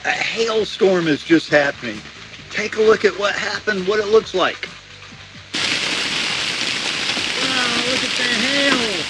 A hailstorm is just happening. Take a look at what happened, what it looks like. Wow, look at the hail.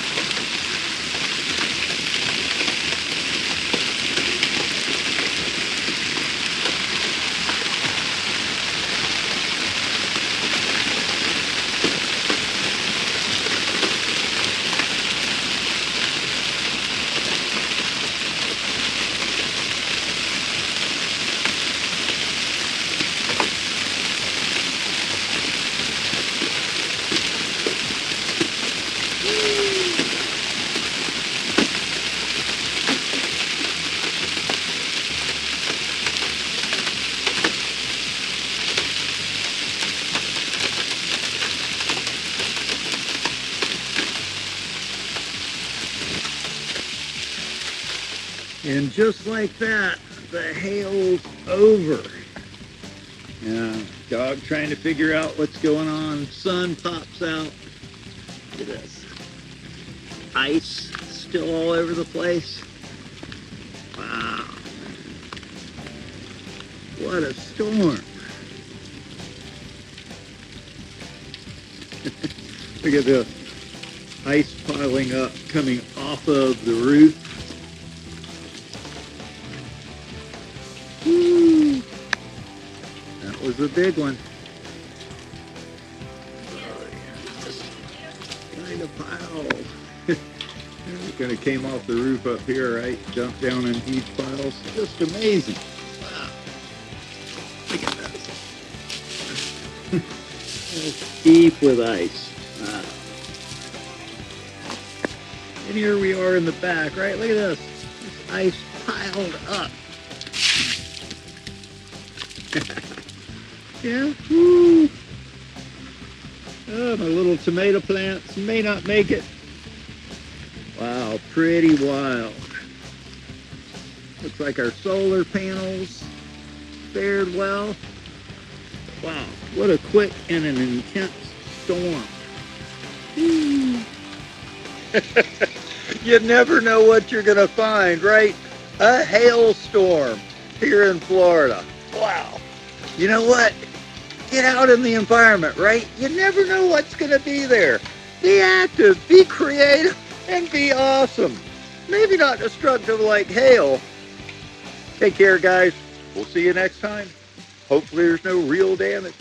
And just like that, the hail's over. Yeah, dog trying to figure out what's going on. Sun pops out. Look at this. Ice still all over the place. Wow. What a storm. Look at the ice piling up, coming off of the roof. Woo. That was a big one. Oh, yeah. Kind of pile. It kind of came off the roof up here, right? Dumped down in huge piles. Just amazing. Wow. Look at this. It's deep with ice. Wow. And here we are in the back, right? Look at this. This ice piled up. Yeah. Woo. Oh, my little tomato plants may not make it. Wow, pretty wild. Looks like our solar panels fared well. Wow, what a quick and an intense storm. You never know what you're gonna find, right? A hailstorm here in Florida. Wow. You know what? Get out in the environment, right? You never know what's gonna be there. Be active, be creative, and be awesome. Maybe not destructive like hail. Take care, guys. We'll see you next time. Hopefully there's no real damage.